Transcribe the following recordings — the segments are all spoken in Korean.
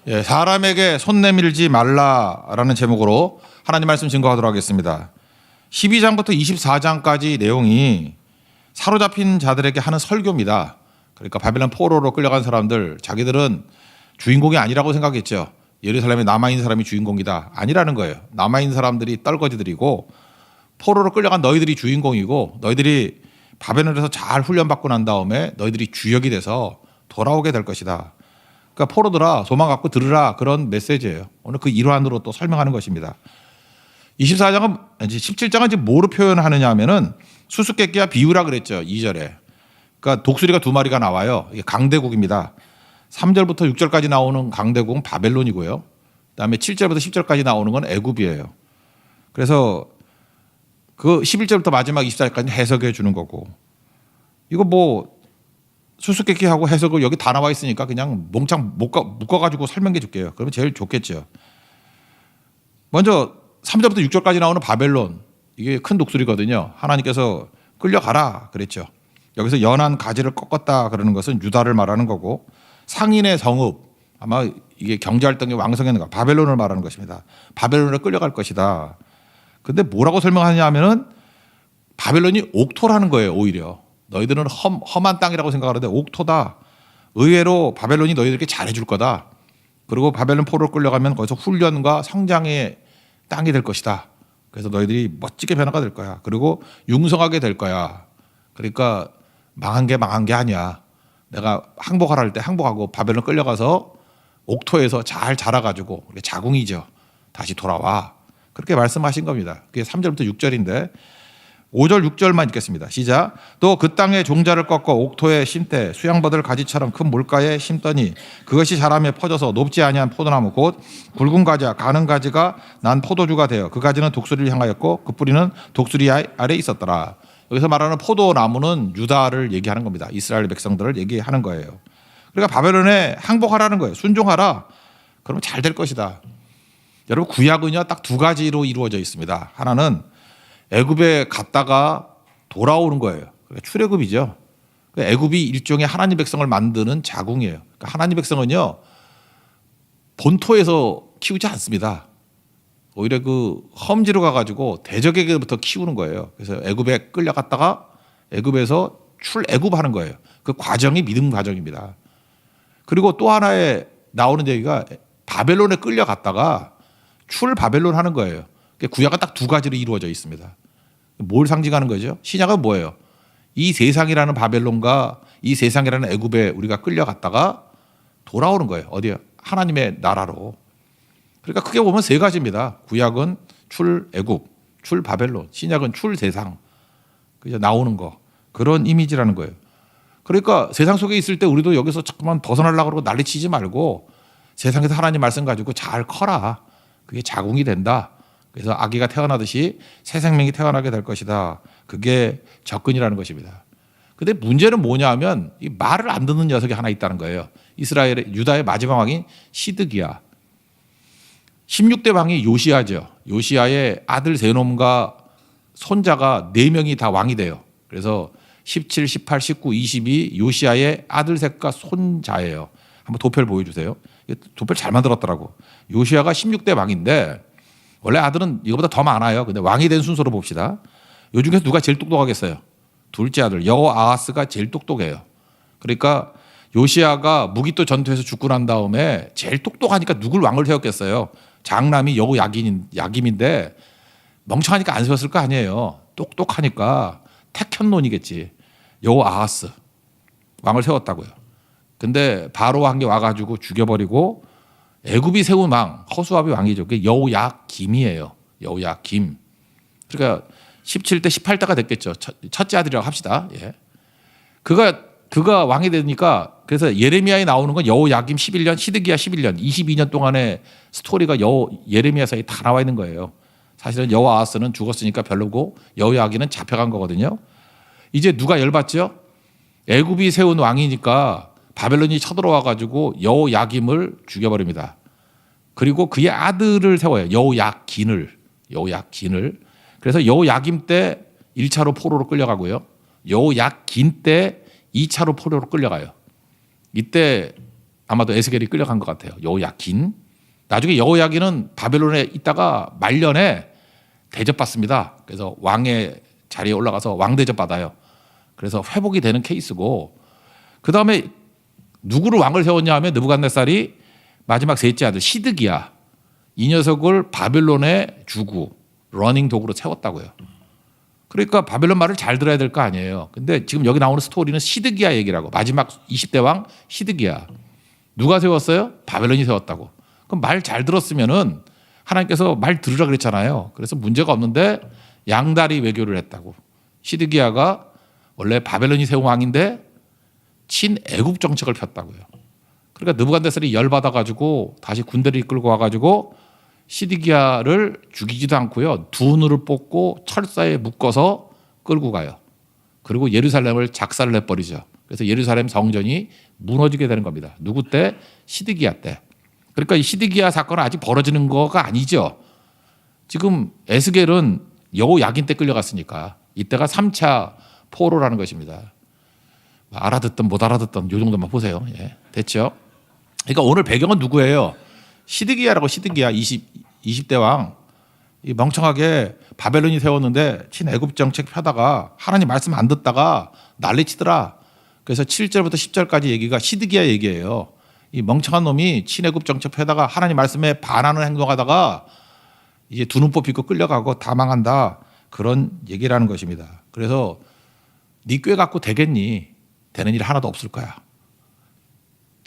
예, 사람에게 손 내밀지 말라라는 제목으로 하나님 말씀 증거하도록 하겠습니다. 12장부터 24장까지 내용이 사로잡힌 자들에게 하는 설교입니다. 그러니까 바벨론 포로로 끌려간 사람들, 자기들은 주인공이 아니라고 생각했죠. 예루살렘에 남아있는 사람이 주인공이다. 아니라는 거예요. 남아있는 사람들이 떨거지들이고 포로로 끌려간 너희들이 주인공이고 너희들이 바벨론에서 잘 훈련받고 난 다음에 너희들이 주역이 돼서 돌아오게 될 것이다. 그러니까 포로들아 소망 갖고 들으라, 그런 메시지예요. 오늘 그 일환으로 또 설명하는 것입니다. 24장은 17장은 지금 뭐로 표현하느냐 하면은 수수께끼와 비유라 그랬죠. 2절에. 그러니까 독수리가 두 마리가 나와요. 이게 강대국입니다. 3절부터 6절까지 나오는 강대국은 바벨론이고요. 그다음에 7절부터 10절까지 나오는 건 애굽이에요. 그래서 그 11절부터 마지막 24절까지 해석해 주는 거고, 이거 뭐 수수께끼하고 해석을 여기 다 나와 있으니까 그냥 몽창 묶어가지고 설명해 줄게요. 그러면 제일 좋겠죠. 먼저 3절부터 6절까지 나오는 바벨론, 이게 큰 독수리거든요. 하나님께서 끌려가라 그랬죠. 여기서 연한 가지를 꺾었다 그러는 것은 유다를 말하는 거고, 상인의 성읍, 아마 이게 경제활동이 왕성했는 거, 바벨론을 말하는 것입니다. 바벨론에 끌려갈 것이다. 근데 뭐라고 설명하냐 하면은 바벨론이 옥토라는 거예요. 오히려 너희들은 험한 땅이라고 생각하는데 옥토다. 의외로 바벨론이 너희들에게 잘해줄 거다. 그리고 바벨론 포로로 끌려가면 거기서 훈련과 성장의 땅이 될 것이다. 그래서 너희들이 멋지게 변화가 될 거야. 그리고 융성하게 될 거야. 그러니까 망한 게 아니야. 내가 항복하라 할 때 항복하고 바벨론 끌려가서 옥토에서 잘 자라가지고 자궁이죠. 다시 돌아와. 그렇게 말씀하신 겁니다. 그게 3절부터 6절인데 5절 6절만 읽겠습니다. 시작. 또 그 땅에 종자를 꺾어 옥토에 심되 수양버들 가지처럼 큰 물가에 심더니 그것이 자라며 퍼져서 높지 아니한 포도나무 곧 굵은 가지와 가는 가지가 난 포도주가 되어 그 가지는 독수리를 향하였고 그 뿌리는 독수리 아래 있었더라. 여기서 말하는 포도나무는 유다를 얘기하는 겁니다. 이스라엘 백성들을 얘기하는 거예요. 그러니까 바벨론에 항복하라는 거예요. 순종하라. 그러면 잘 될 것이다. 여러분, 구약은요 딱 두 가지로 이루어져 있습니다. 하나는 애굽에 갔다가 돌아오는 거예요. 그러니까 출애굽이죠. 애굽이 일종의 하나님 백성을 만드는 자궁이에요. 그러니까 하나님 백성은요 본토에서 키우지 않습니다. 오히려 그 험지로 가가지고 대적에게부터 키우는 거예요. 그래서 애굽에 끌려갔다가 애굽에서 출애굽하는 거예요. 그 과정이 믿음 과정입니다. 그리고 또 하나의 나오는 얘기가 바벨론에 끌려갔다가 출바벨론 하는 거예요. 구약은 딱 두 가지로 이루어져 있습니다. 뭘 상징하는 거죠? 신약은 뭐예요? 이 세상이라는 바벨론과 이 세상이라는 애굽에 우리가 끌려갔다가 돌아오는 거예요. 어디요? 하나님의 나라로. 그러니까 크게 보면 세 가지입니다. 구약은 출애굽, 출바벨론, 신약은 출세상. 그죠? 나오는 거. 그런 이미지라는 거예요. 그러니까 세상 속에 있을 때 우리도 여기서 자꾸만 벗어나려고 그러고 난리치지 말고 세상에서 하나님 말씀 가지고 잘 커라. 그게 자궁이 된다. 그래서 아기가 태어나듯이 새 생명이 태어나게 될 것이다. 그게 접근이라는 것입니다. 근데 문제는 뭐냐 하면 이 말을 안 듣는 녀석이 하나 있다는 거예요. 이스라엘의 유다의 마지막 왕이 시드기야. 16대 왕이 요시야죠. 요시야의 아들 세놈과 손자가 4명이 다 왕이 돼요. 그래서 17, 18, 19, 22 요시야의 아들 셋과 손자예요. 한번 도표를 보여주세요. 도표를 잘 만들었더라고. 요시야가 16대 왕인데 원래 아들은 이거보다 더 많아요. 근데 왕이 된 순서로 봅시다. 요 중에서 누가 제일 똑똑하겠어요? 둘째 아들 여호아하스가 제일 똑똑해요. 그러니까 요시야가 무기토 전투에서 죽고 난 다음에 제일 똑똑하니까 누굴 왕을 세웠겠어요? 장남이 여호야김인데 멍청하니까 안 세웠을 거 아니에요. 똑똑하니까 택현론이겠지. 여호아하스 왕을 세웠다고요. 근데 바로 왕이 와가지고 죽여버리고 애굽이 세운 왕, 허수아비 왕이죠. 그게 여호야김이에요. 여호야김. 그러니까 17대 18대가 됐겠죠. 첫째 아들이라고 합시다. 예. 그가 왕이 되니까 그래서 예레미야에 나오는 건 여호야김 11년, 시드기야 11년, 22년 동안의 스토리가 예레미야서에 다 나와 있는 거예요. 사실은 여호아하스는 죽었으니까 별로고 여호야김은 잡혀간 거거든요. 이제 누가 열받죠? 애굽이 세운 왕이니까 바벨론이 쳐들어와 가지고 여호야김을 죽여버립니다. 그리고 그의 아들을 세워요. 여호야긴을. 그래서 여호야김 때 1차로 포로로 끌려가고요. 여호야긴 때 2차로 포로로 끌려가요. 이때 아마도 에스겔이 끌려간 것 같아요. 여호야긴. 나중에 여호야긴은 바벨론에 있다가 말년에 대접받습니다. 그래서 왕의 자리에 올라가서 왕 대접받아요. 그래서 회복이 되는 케이스고, 그 다음에 누구를 왕을 세웠냐 하면 느부갓네살이 마지막 셋째 아들 시드기야, 이 녀석을 바벨론의 주구 러닝 도구로 세웠다고요. 그러니까 바벨론 말을 잘 들어야 될 거 아니에요. 근데 지금 여기 나오는 스토리는 시드기야 얘기라고. 마지막 20대 왕 시드기야. 누가 세웠어요? 바벨론이 세웠다고. 그럼 말 잘 들었으면은 하나님께서 말 들으라 그랬잖아요. 그래서 문제가 없는데 양다리 외교를 했다고. 시드기야가 원래 바벨론이 세운 왕인데 친애굽 정책을 폈다고요. 그러니까 느부갓네살이 열받아 가지고 다시 군대를 이끌고 와 가지고 시드기야를 죽이지도 않고요, 두 눈을 뽑고 철사에 묶어서 끌고 가요. 그리고 예루살렘을 작살을 내버리죠. 그래서 예루살렘 성전이 무너지게 되는 겁니다. 누구 때? 시드기야 때. 그러니까 이 시드기야 사건은 아직 벌어지는 거가 아니죠. 지금 에스겔은 여호야긴 때 끌려갔으니까 이때가 3차 포로라는 것입니다. 알아듣든 못 알아듣든 이 정도만 보세요. 예, 됐죠? 그러니까 오늘 배경은 누구예요? 시드기야라고. 시드기야 20대 왕. 이 멍청하게 바벨론이 세웠는데 친애굽 정책 펴다가 하나님 말씀 안 듣다가 난리치더라. 그래서 7절부터 10절까지 얘기가 시드기야 얘기예요. 이 멍청한 놈이 친애굽 정책 펴다가 하나님 말씀에 반하는 행동하다가 이제 두 눈 뽑히고 끌려가고 다 망한다, 그런 얘기라는 것입니다. 그래서 네 꾀 갖고 되겠니? 되는 일 하나도 없을 거야.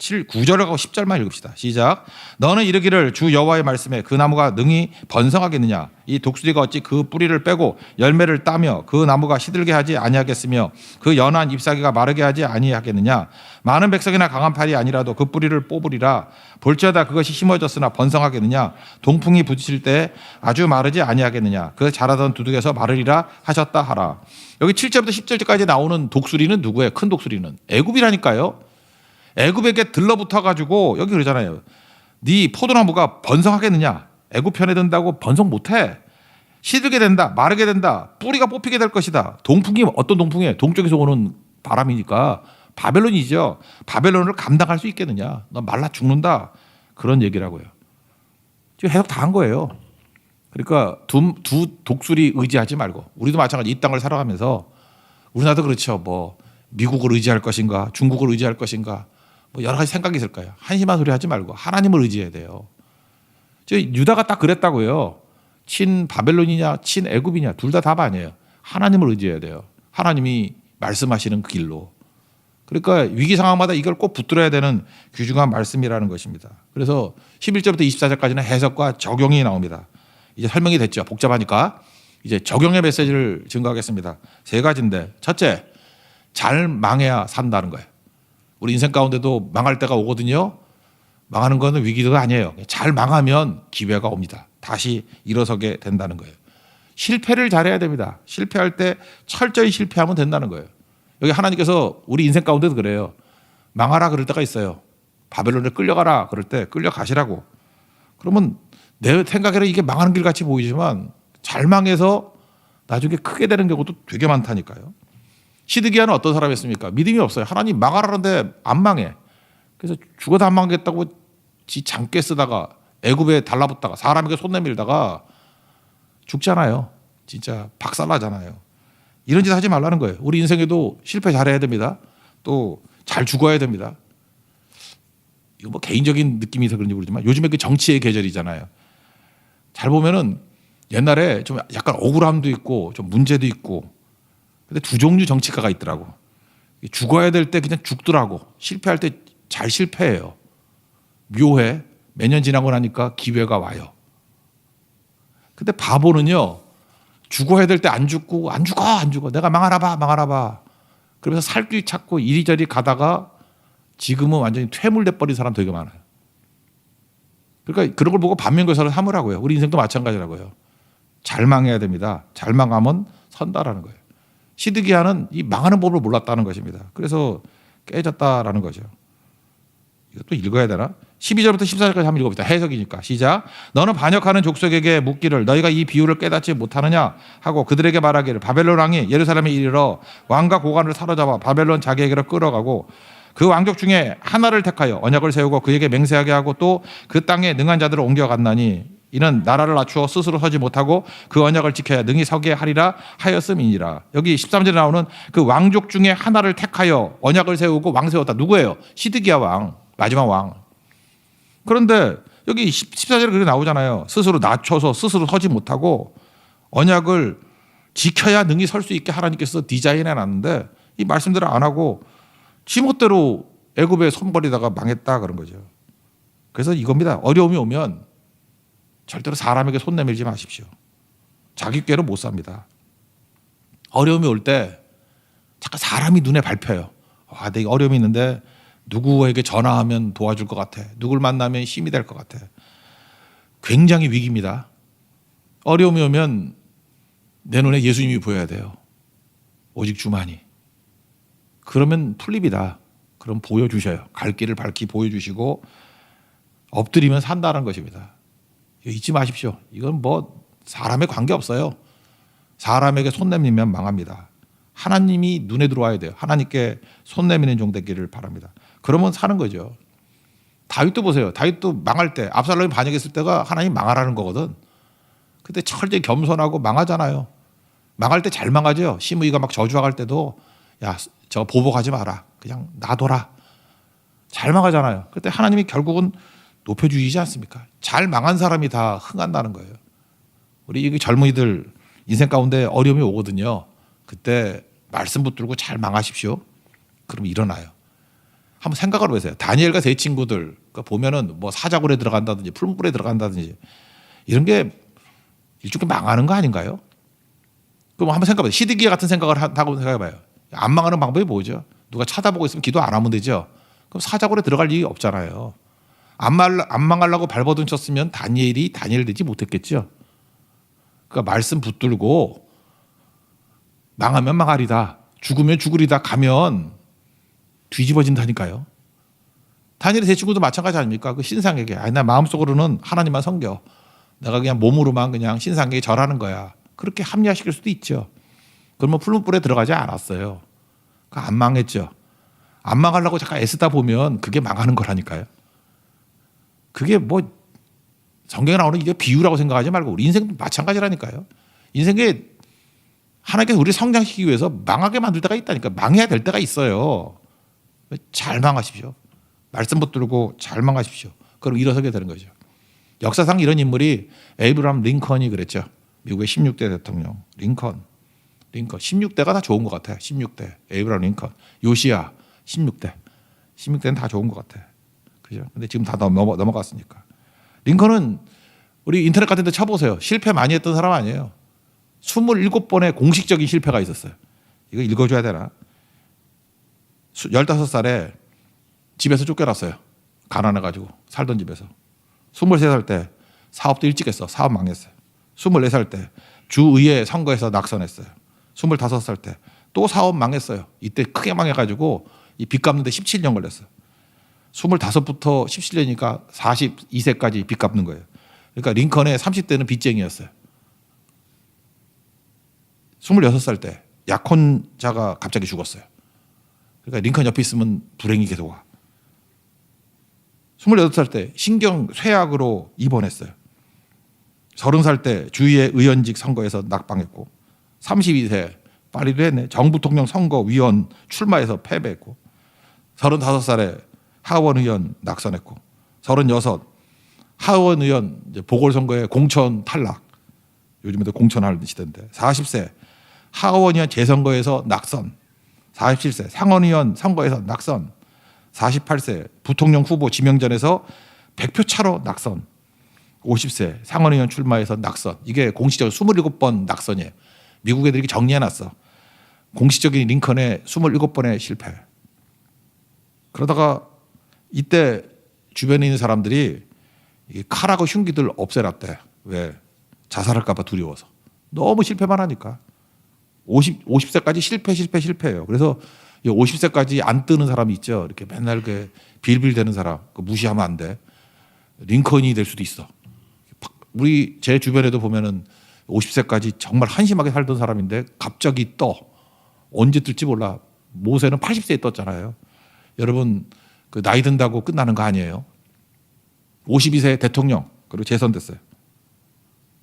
9절을 가고 10절만 읽읍시다. 시작. 너는 이르기를 주 여호와의 말씀에 그 나무가 능히 번성하겠느냐? 이 독수리가 어찌 그 뿌리를 빼고 열매를 따며 그 나무가 시들게 하지 아니하겠으며 그 연한 잎사귀가 마르게 하지 아니하겠느냐? 많은 백성이나 강한 팔이 아니라도 그 뿌리를 뽑으리라. 볼지어다 그것이 심어졌으나 번성하겠느냐? 동풍이 부딪힐 때 아주 마르지 아니하겠느냐? 그 자라던 두둑에서 마르리라 하셨다 하라. 여기 7절부터 10절까지 나오는 독수리는 누구예요? 큰 독수리는 애굽이라니까요. 애굽에게 들러붙어 가지고 여기 그러잖아요. 네 포도나무가 번성하겠느냐? 애굽 편에 든다고 번성 못해. 시들게 된다, 마르게 된다, 뿌리가 뽑히게 될 것이다. 동풍이 어떤 동풍이에요? 동쪽에서 오는 바람이니까 바벨론이죠. 바벨론을 감당할 수 있겠느냐? 너 말라 죽는다, 그런 얘기라고요. 지금 해석 다 한 거예요. 그러니까 두 독수리 의지하지 말고, 우리도 마찬가지 이 땅을 살아가면서 우리나라도 그렇죠. 뭐 미국을 의지할 것인가, 중국을 의지할 것인가, 뭐 여러 가지 생각이 있을 거예요. 한심한 소리 하지 말고 하나님을 의지해야 돼요. 저 유다가 딱 그랬다고요. 친 바벨론이냐 친 애굽이냐 둘 다 답 아니에요. 하나님을 의지해야 돼요. 하나님이 말씀하시는 그 길로. 그러니까 위기 상황마다 이걸 꼭 붙들어야 되는 귀중한 말씀이라는 것입니다. 그래서 11절부터 24절까지는 해석과 적용이 나옵니다. 이제 설명이 됐죠. 복잡하니까 이제 적용의 메시지를 증거하겠습니다. 세 가지인데, 첫째, 잘 망해야 산다는 거예요. 우리 인생 가운데도 망할 때가 오거든요. 망하는 거는 위기가 아니에요. 잘 망하면 기회가 옵니다. 다시 일어서게 된다는 거예요. 실패를 잘해야 됩니다. 실패할 때 철저히 실패하면 된다는 거예요. 여기 하나님께서 우리 인생 가운데도 그래요. 망하라 그럴 때가 있어요. 바벨론에 끌려가라 그럴 때 끌려가시라고. 그러면 내 생각에는 이게 망하는 길 같이 보이지만 잘 망해서 나중에 크게 되는 경우도 되게 많다니까요. 시드기야는 어떤 사람이었습니까? 믿음이 없어요. 하나님 망하라는데 안 망해. 그래서 죽어도 안 망하겠다고 지 장깨 쓰다가 애굽에 달라붙다가 사람에게 손 내밀다가 죽잖아요. 진짜 박살나잖아요. 이런 짓 하지 말라는 거예요. 우리 인생에도 실패 잘해야 됩니다. 또 잘 죽어야 됩니다. 이거 뭐 개인적인 느낌이 있어서 그런지 모르지만 요즘에 그 정치의 계절이잖아요. 잘 보면은 옛날에 좀 약간 억울함도 있고 좀 문제도 있고, 근데 두 종류 정치가가 있더라고. 죽어야 될 때 그냥 죽더라고. 실패할 때 잘 실패해요. 묘해. 몇 년 지나고 나니까 기회가 와요. 근데 바보는요, 죽어야 될 때 안 죽고 안 죽어. 내가 망하나 봐. 그러면서 살 길 찾고 이리저리 가다가 지금은 완전히 퇴물돼 버린 사람 되게 많아요. 그러니까 그런 걸 보고 반면교사를 삼으라고요. 우리 인생도 마찬가지라고요. 잘 망해야 됩니다. 잘 망하면 선다라는 거예요. 시드기야는 이 망하는 법을 몰랐다는 것입니다. 그래서 깨졌다라는 거죠. 이것도 읽어야 되나? 12절부터 14절까지 한번 읽어봅시다. 해석이니까. 시작. 너는 반역하는 족속에게 묻기를 너희가 이 비유를 깨닫지 못하느냐 하고 그들에게 말하기를 바벨론 왕이 예루살렘에 이르러 왕과 고관을 사로잡아 바벨론 자기에게로 끌어가고 그 왕족 중에 하나를 택하여 언약을 세우고 그에게 맹세하게 하고 또 그 땅에 능한 자들을 옮겨갔나니 이는 나라를 낮추어 스스로 서지 못하고 그 언약을 지켜야 능히 서게 하리라 하였음이니라. 여기 13절에 나오는 그 왕족 중에 하나를 택하여 언약을 세우고 왕 세웠다. 누구예요? 시드기야 왕, 마지막 왕. 그런데 여기 14절에 그렇게 나오잖아요. 스스로 낮춰서 스스로 서지 못하고 언약을 지켜야 능히 설 수 있게 하나님께서 디자인해 놨는데 이 말씀대로 안 하고 지멋대로 애굽에 손버리다가 망했다 그런 거죠. 그래서 이겁니다. 어려움이 오면 절대로 사람에게 손 내밀지 마십시오. 자기 꾀로 못 삽니다. 어려움이 올 때 잠깐 사람이 눈에 밟혀요. 아, 내가 어려움이 있는데 누구에게 전화하면 도와줄 것 같아. 누굴 만나면 힘이 될 것 같아. 굉장히 위기입니다. 어려움이 오면 내 눈에 예수님이 보여야 돼요. 오직 주만이. 그러면 풀립니다. 그럼 보여주셔요. 갈 길을 밝히 보여주시고 엎드리면 산다는 것입니다. 잊지 마십시오. 이건 뭐 사람에 관계없어요. 사람에게 손 내밀면 망합니다. 하나님이 눈에 들어와야 돼요. 하나님께 손 내미는 종 되기를 바랍니다. 그러면 사는 거죠. 다윗도 보세요. 다윗도 망할 때 압살롬이 반역했을 때가 하나님 망하라는 거거든. 그때 철저히 겸손하고 망하잖아요. 망할 때 잘 망하죠. 시므이가 막 저주할 때도 야, 저거 보복하지 마라. 그냥 놔둬라. 잘 망하잖아요. 그때 하나님이 결국은 높여주시지 않습니까? 잘 망한 사람이 다 흥한다는 거예요. 우리 젊은이들 인생 가운데 어려움이 오거든요. 그때 말씀 붙들고 잘 망하십시오. 그럼 일어나요. 한번 생각을 해보세요. 다니엘과 세 친구들 보면은 뭐 사자굴에 들어간다든지 풀물에 들어간다든지 이런 게 일종의 망하는 거 아닌가요? 그럼 한번 생각해봐요. 시드기야 같은 생각을 하고 생각해봐요. 안 망하는 방법이 뭐죠? 누가 쳐다보고 있으면 기도 안 하면 되죠. 그럼 사자굴에 들어갈 일이 없잖아요. 안 망하려고 발버둥 쳤으면 다니엘이 다니엘 되지 못했겠죠. 그러니까 말씀 붙들고 망하면 망하리다. 죽으면 죽으리다. 가면 뒤집어진다니까요. 다니엘의 세 친구도 마찬가지 아닙니까? 그 신상에게 나 마음속으로는 하나님만 섬겨. 내가 그냥 몸으로만 그냥 신상에게 절하는 거야. 그렇게 합리화시킬 수도 있죠. 그러면 풀무불에 들어가지 않았어요. 안 망했죠. 안 망하려고 잠깐 애쓰다 보면 그게 망하는 거라니까요. 그게 뭐 성경에 나오는 이게 비유라고 생각하지 말고 우리 인생도 마찬가지라니까요. 인생에 하나님께서 우리를 성장시키기 위해서 망하게 만들 때가 있다니까. 망해야 될 때가 있어요. 잘 망하십시오. 말씀 붙들고 잘 망하십시오. 그럼 일어서게 되는 거죠. 역사상 이런 인물이 에이브라함 링컨이 그랬죠. 미국의 16대 대통령 링컨 16대가 다 좋은 것 같아요. 16대 에이브라함 링컨, 요시야 16대는 다 좋은 것 같아요. 그죠? 근데 지금 다 넘어갔으니까. 링컨은 우리 인터넷 같은 데 쳐보세요. 실패 많이 했던 사람 아니에요. 27번의 공식적인 실패가 있었어요. 이거 읽어줘야 되나? 15살에 집에서 쫓겨났어요. 가난해가지고 살던 집에서. 23살 때 사업도 일찍 했어. 사업 망했어요. 24살 때 주의회 선거에서 낙선했어요. 25살 때 또 사업 망했어요. 이때 크게 망해가지고 이 빚 갚는데 17년 걸렸어요. 25부터 17년이니까 42세까지 빚 갚는 거예요. 그러니까 링컨의 30대는 빚쟁이였어요. 26살 때 약혼자가 갑자기 죽었어요. 그러니까 링컨 옆에 있으면 불행이 계속 와. 28살 때 신경쇠약으로 입원했어요. 30살 때 주의회 의원직 선거에서 낙방했고 32세 파리도 했네. 정부통령 선거위원 출마해서 패배했고 35살에 하원 의원 낙선했고 36 하원 의원 보궐선거에 공천 탈락. 요즘에도 공천하는 시대인데 40세 하원 의원 재선거에서 낙선. 47세 상원의원 선거에서 낙선. 48세 부통령 후보 지명전에서 100표 차로 낙선. 50세 상원의원 출마해서 낙선. 이게 공식적으로 27번 낙선이에요. 미국 애들이 정리해놨어. 공식적인 링컨의 27번의 실패. 그러다가 이때 주변에 있는 사람들이 칼하고 흉기들 없애놨대. 왜? 자살할까 봐 두려워서. 너무 실패만 하니까. 50세까지 실패예요. 그래서 50세까지 안 뜨는 사람이 있죠. 이렇게 맨날 그 빌빌대는 사람. 무시하면 안 돼. 링컨이 될 수도 있어. 제 주변에도 보면은 50세까지 정말 한심하게 살던 사람인데 갑자기 떠. 언제 뜰지 몰라. 모세는 80세에 떴잖아요. 여러분 그 나이 든다고 끝나는 거 아니에요. 52세 대통령 그리고 재선됐어요.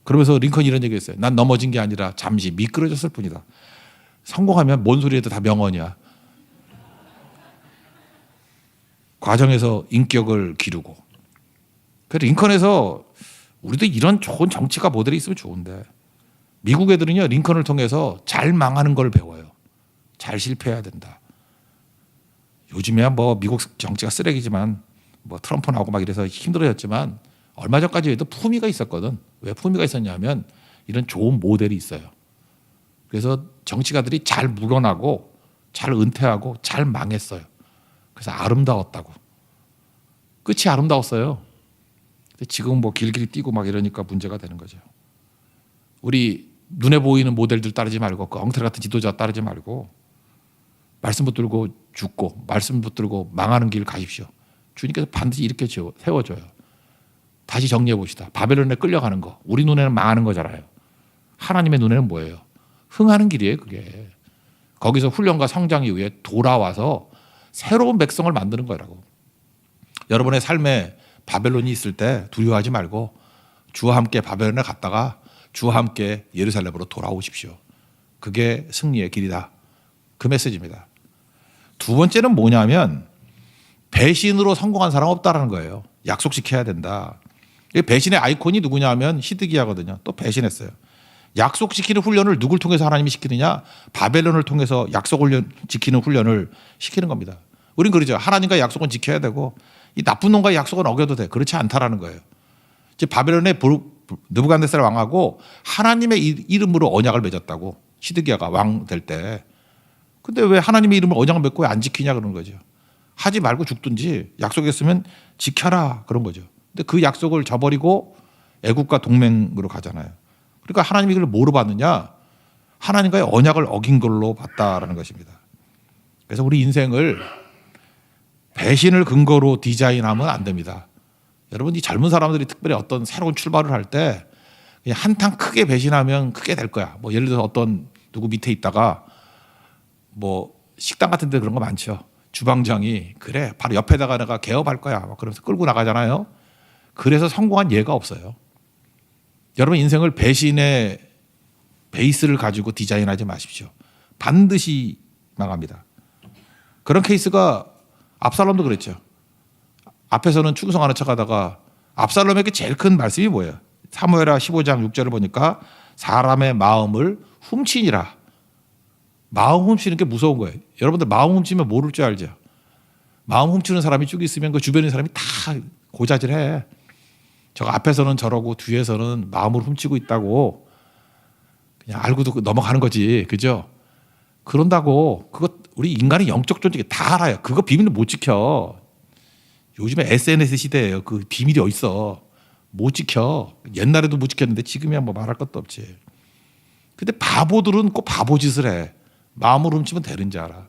그러면서 링컨이 이런 얘기했어요. 난 넘어진 게 아니라 잠시 미끄러졌을 뿐이다. 성공하면 뭔 소리 해도 다 명언이야. 과정에서 인격을 기르고. 그래서 링컨에서 우리도 이런 좋은 정치가 모델이 있으면 좋은데 미국 애들은요 링컨을 통해서 잘 망하는 걸 배워요. 잘 실패해야 된다. 요즘에야 뭐 미국 정치가 쓰레기지만 뭐 트럼프 나오고 막 이래서 힘들어졌지만 얼마 전까지 해도 품위가 있었거든. 왜 품위가 있었냐면 이런 좋은 모델이 있어요. 그래서 정치가들이 잘 물러나고 잘 은퇴하고 잘 망했어요. 그래서 아름다웠다고. 끝이 아름다웠어요. 근데 지금 뭐 길길이 뛰고 막 이러니까 문제가 되는 거죠. 우리 눈에 보이는 모델들 따르지 말고 그 엉터리 같은 지도자 따르지 말고 말씀 붙들고 죽고 말씀 붙들고 망하는 길 가십시오. 주님께서 반드시 이렇게 세워줘요. 다시 정리해 봅시다. 바벨론에 끌려가는 거. 우리 눈에는 망하는 거잖아요. 하나님의 눈에는 뭐예요? 흥하는 길이에요. 그게. 거기서 훈련과 성장 이후에 돌아와서 새로운 백성을 만드는 거라고. 여러분의 삶에 바벨론이 있을 때 두려워하지 말고 주와 함께 바벨론에 갔다가 주와 함께 예루살렘으로 돌아오십시오. 그게 승리의 길이다. 그 메시지입니다. 두 번째는 뭐냐면 배신으로 성공한 사람 없다라는 거예요. 약속 지켜야 된다. 배신의 아이콘이 누구냐면 히드기야거든요. 또 배신했어요. 약속 지키는 훈련을 누굴 통해서 하나님이 시키느냐? 바벨론을 통해서 약속 훈련 지키는 훈련을 시키는 겁니다. 우린 그러죠. 하나님과 약속은 지켜야 되고 이 나쁜 놈과의 약속은 어겨도 돼. 그렇지 않다라는 거예요. 즉 바벨론의 느부갓네살 왕하고 하나님의 이름으로 언약을 맺었다고. 히드기야가 왕 될 때. 근데 왜 하나님의 이름을 언약을 맺고 왜 안 지키냐 그러는 거죠. 하지 말고 죽든지 약속했으면 지켜라 그런 거죠. 근데 그 약속을 저버리고 애국과 동맹으로 가잖아요. 그러니까 하나님이 그걸 뭐로 받느냐? 하나님과의 언약을 어긴 걸로 봤다라는 것입니다. 그래서 우리 인생을 배신을 근거로 디자인하면 안 됩니다. 여러분 이 젊은 사람들이 특별히 어떤 새로운 출발을 할 때 그냥 한탕 크게 배신하면 크게 될 거야. 뭐 예를 들어서 어떤 누구 밑에 있다가 뭐 식당 같은 데 그런 거 많죠. 주방장이 그래 바로 옆에다가 내가 개업할 거야. 막 그러면서 끌고 나가잖아요. 그래서 성공한 예가 없어요. 여러분 인생을 배신의 베이스를 가지고 디자인하지 마십시오. 반드시 망합니다. 그런 케이스가 압살롬도 그랬죠. 앞에서는 충성하는 척하다가 압살롬에게 제일 큰 말씀이 뭐예요? 사무엘하 15장 6절을 보니까 사람의 마음을 훔치니라. 마음 훔치는 게 무서운 거예요. 여러분들 마음 훔치면 모를 줄 알죠? 마음 훔치는 사람이 쭉 있으면 그 주변의 사람이 다 고자질해. 저 앞에서는 저러고 뒤에서는 마음을 훔치고 있다고 그냥 알고도 넘어가는 거지. 그죠? 그런다고 그거 우리 인간의 영적 존재 다 알아요. 그거 비밀을 못 지켜. 요즘에 SNS 시대예요. 그 비밀이 어딨어. 못 지켜. 옛날에도 못 지켰는데 지금이야 뭐 말할 것도 없지. 근데 바보들은 꼭 바보 짓을 해. 마음을 훔치면 되는 줄 알아.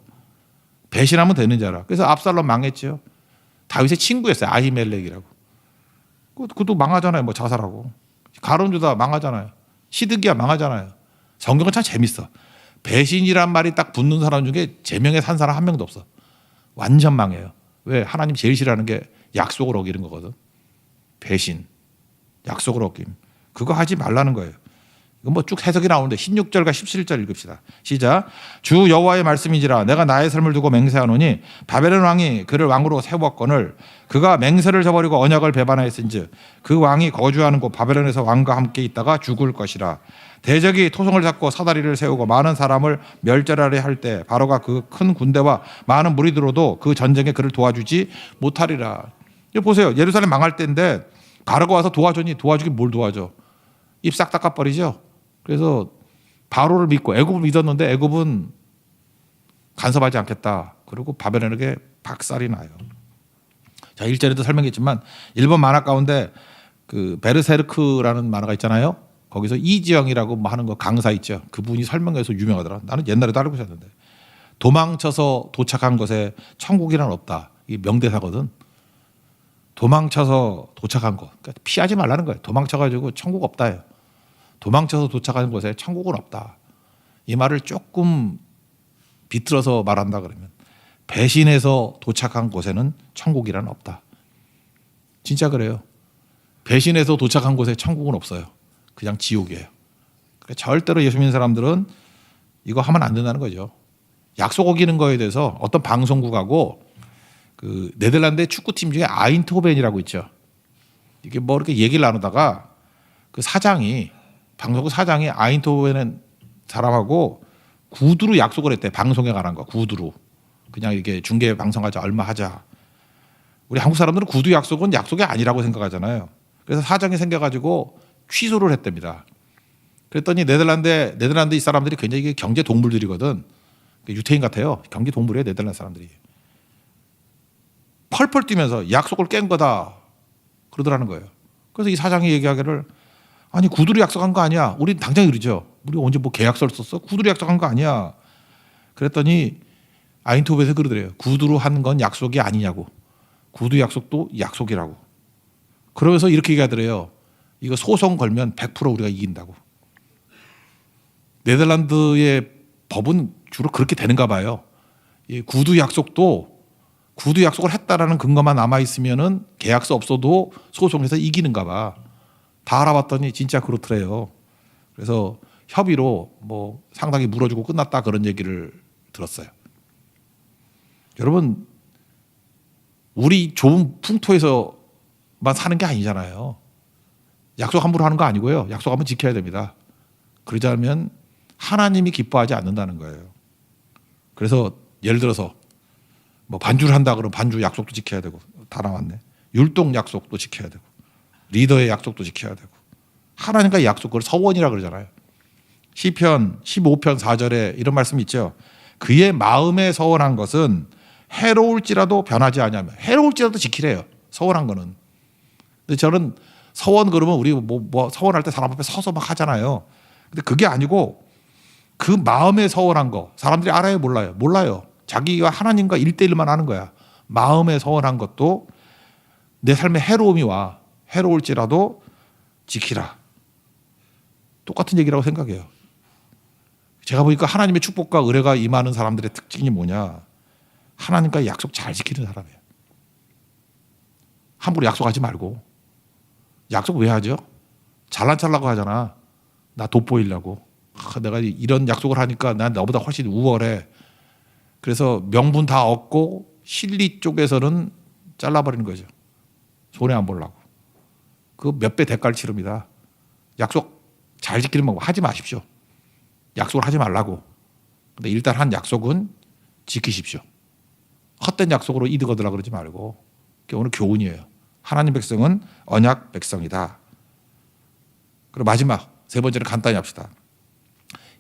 배신하면 되는 줄 알아. 그래서 압살롬 망했죠. 다윗의 친구였어요. 아히멜렉이라고. 그것도 망하잖아요. 뭐 자살하고. 가론유다 망하잖아요. 시드기야 망하잖아요. 성경은 참 재밌어. 배신이란 말이 딱 붙는 사람 중에 제명에 산 사람 한 명도 없어. 완전 망해요. 왜? 하나님 제일 싫어하는 게 약속을 어기는 거거든. 배신. 약속을 어김. 그거 하지 말라는 거예요. 이건 뭐 쭉 해석이 나오는데 16절과 17절 읽읍시다. 시작. 주 여호와의 말씀이지라 내가 나의 삶을 두고 맹세하노니 바벨론 왕이 그를 왕으로 세웠거늘 그가 맹세를 저버리고 언약을 배반하였은즉 그 왕이 거주하는 곳 바벨론에서 왕과 함께 있다가 죽을 것이라. 대적이 토성을 잡고 사다리를 세우고 많은 사람을 멸절하려 할 때 바로가 그 큰 군대와 많은 무리 들어도 그 전쟁에 그를 도와주지 못하리라. 이거 보세요. 예루살렘 망할 때인데 바로가 와서 도와주니 도와주긴 뭘 도와줘. 입 싹 닦아버리죠. 그래서 바로를 믿고 애굽을 믿었는데 애굽은 간섭하지 않겠다. 그리고 바벨론에게 박살이 나요. 자, 1절에도 설명했지만 일본 만화 가운데 그 베르세르크라는 만화가 있잖아요. 거기서 이지영이라고 하는 거 강사 있죠. 그분이 설명해서 유명하더라. 나는 옛날에도 알고 있었는데 도망쳐서 도착한 곳에 천국이란 없다. 이게 명대사거든. 도망쳐서 도착한 곳. 그러니까 피하지 말라는 거예요. 도망쳐가지고 천국 없다예요. 도망쳐서 도착하는 곳에 천국은 없다. 이 말을 조금 비틀어서 말한다 그러면 배신해서 도착한 곳에는 천국이란 없다. 진짜 그래요. 배신해서 도착한 곳에 천국은 없어요. 그냥 지옥이에요. 그러니까 절대로 예수 믿는 사람들은 이거 하면 안 된다는 거죠. 약속 어기는 거에 대해서 어떤 방송국하고 그 네덜란드 축구팀 중에 아인트호벤이라고 있죠. 이게 뭐 이렇게 얘기를 나누다가 그 사장이 방송국 사장이 아인트호벤 사람하고 구두로 약속을 했대. 방송에 관한 거 구두로. 그냥 이렇게 중계 방송하자 얼마 하자. 우리 한국 사람들은 구두 약속은 약속이 아니라고 생각하잖아요. 그래서 사정이 생겨가지고 취소를 했답니다. 그랬더니 네덜란드 이 사람들이 굉장히 경제 동물들이거든. 유태인 같아요. 경제 동물이에요. 네덜란드 사람들이. 펄펄 뛰면서 약속을 깬 거다 그러더라는 거예요. 그래서 이 사장이 얘기하기를 아니 구두로 약속한 거 아니야. 우리 당장 이러죠. 우리 언제 뭐 계약서를 썼어? 구두로 약속한 거 아니야. 그랬더니 아인토벤에서 그러더래요. 구두로 한 건 약속이 아니냐고. 구두 약속도 약속이라고. 그러면서 이렇게 얘기하더래요. 이거 소송 걸면 100% 우리가 이긴다고. 네덜란드의 법은 주로 그렇게 되는가 봐요. 이 구두 약속도 구두 약속을 했다라는 근거만 남아 있으면은 계약서 없어도 소송에서 이기는가 봐. 다 알아봤더니 진짜 그렇더래요. 그래서 협의로 뭐 상당히 물어주고 끝났다 그런 얘기를 들었어요. 여러분 우리 좁은 풍토에서만 사는 게 아니잖아요. 약속 함부로 하는 거 아니고요. 약속 한번 지켜야 됩니다. 그러지 않으면 하나님이 기뻐하지 않는다는 거예요. 그래서 예를 들어서 뭐 반주를 한다 그러면 반주 약속도 지켜야 되고 다 나왔네. 율동 약속도 지켜야 되고 리더의 약속도 지켜야 되고 하나님과의 약속 그걸 서원이라 그러잖아요. 시편 15편 4절에 이런 말씀이 있죠. 그의 마음에 서원한 것은 해로울지라도 변하지 않으면 해로울지라도 지키래요. 서원한 거는. 근데 저는 서원 그러면 우리 뭐 서원할 때 사람 앞에 서서 막 하잖아요. 근데 그게 아니고 그 마음에 서원한 거 사람들이 알아요 몰라요? 몰라요. 자기가 하나님과 1대1만 하는 거야. 마음에 서원한 것도 내 삶에 해로움이 와. 해로울지라도 지키라. 똑같은 얘기라고 생각해요. 제가 보니까 하나님의 축복과 은혜가 임하는 사람들의 특징이 뭐냐. 하나님과 약속 잘 지키는 사람이에요. 함부로 약속하지 말고. 약속 왜 하죠? 잘난 척하려고 하잖아. 나 돋보이려고. 내가 이런 약속을 하니까 난 너보다 훨씬 우월해. 그래서 명분 다 얻고 실리 쪽에서는 잘라버리는 거죠. 손해 안 보려고. 그 몇 배 대가를 치릅니다. 약속 잘 지키는 방법 하지 마십시오. 약속을 하지 말라고. 근데 일단 한 약속은 지키십시오. 헛된 약속으로 이득 얻으려고 그러지 말고. 그게 오늘 교훈이에요. 하나님 백성은 언약 백성이다. 그리고 마지막 세 번째는 간단히 합시다.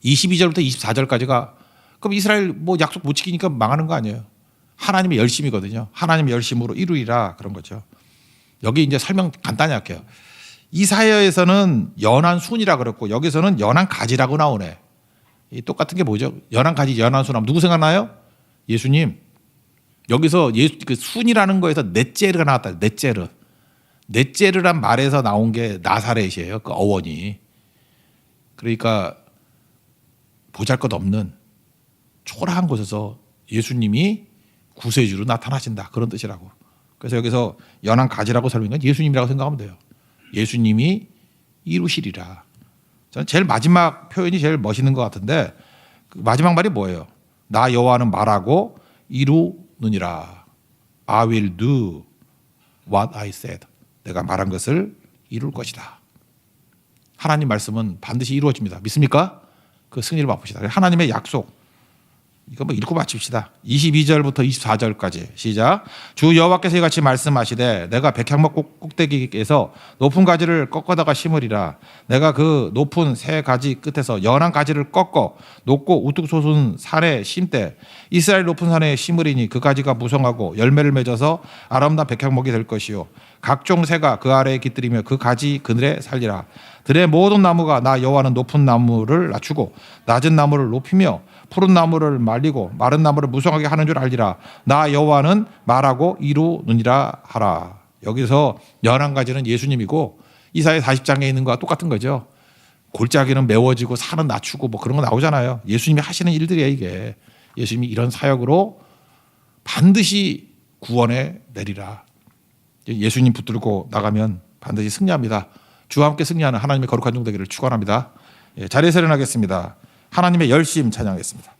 22절부터 24절까지가 그럼 이스라엘 뭐 약속 못 지키니까 망하는 거 아니에요. 하나님의 열심이거든요. 하나님의 열심으로 이루리라 그런 거죠. 여기 이제 설명 간단히 할게요. 이사야에서는 연한 순이라 그랬고 여기서는 연한 가지라고 나오네. 이 똑같은 게 뭐죠? 연한 가지, 연한 순하면 누구 생각나요? 예수님. 여기서 그 순이라는 거에서 넷제르가 나왔다. 넷제르. 넷제르란 말에서 나온 게 나사렛이에요. 그 어원이. 그러니까 보잘것없는 초라한 곳에서 예수님이 구세주로 나타나신다. 그런 뜻이라고. 그래서 여기서 연한 가지라고 설명한 건 예수님이라고 생각하면 돼요. 예수님이 이루시리라. 저는 제일 마지막 표현이 제일 멋있는 것 같은데 그 마지막 말이 뭐예요? 나 여호와는 말하고 이루느니라. I will do what I said. 내가 말한 것을 이룰 것이다. 하나님 말씀은 반드시 이루어집니다. 믿습니까? 그 승리를 맛봅시다. 하나님의 약속. 이거 뭐 읽고 마칩시다. 22절부터 24절까지 시작. 주 여호와께서 이같이 말씀하시되 내가 백향목 꼭대기에서 높은 가지를 꺾어다가 심으리라. 내가 그 높은 새 가지 끝에서 연한 가지를 꺾어 높고 우뚝 솟은 산에 심되 이스라엘 높은 산에 심으리니 그 가지가 무성하고 열매를 맺어서 아름다운 백향목이 될 것이요 각종 새가 그 아래에 깃들이며 그 가지 그늘에 살리라. 들의 모든 나무가 나 여호와는 높은 나무를 낮추고 낮은 나무를 높이며 푸른 나무를 말리고 마른 나무를 무성하게 하는 줄 알리라. 나 여호와는 말하고 이루느니라 하라. 여기서 연한 가지는 예수님이고 이사야 40장에 있는 거와 똑같은 거죠. 골짜기는 메워지고 산은 낮추고 뭐 그런 거 나오잖아요. 예수님이 하시는 일들이에요 이게. 예수님이 이런 사역으로 반드시 구원에 내리라. 예수님 붙들고 나가면 반드시 승리합니다. 주와 함께 승리하는 하나님의 거룩한 종 되기를 축원합니다. 자리에서 일어나겠습니다. 하나님의 열심 찬양하겠습니다.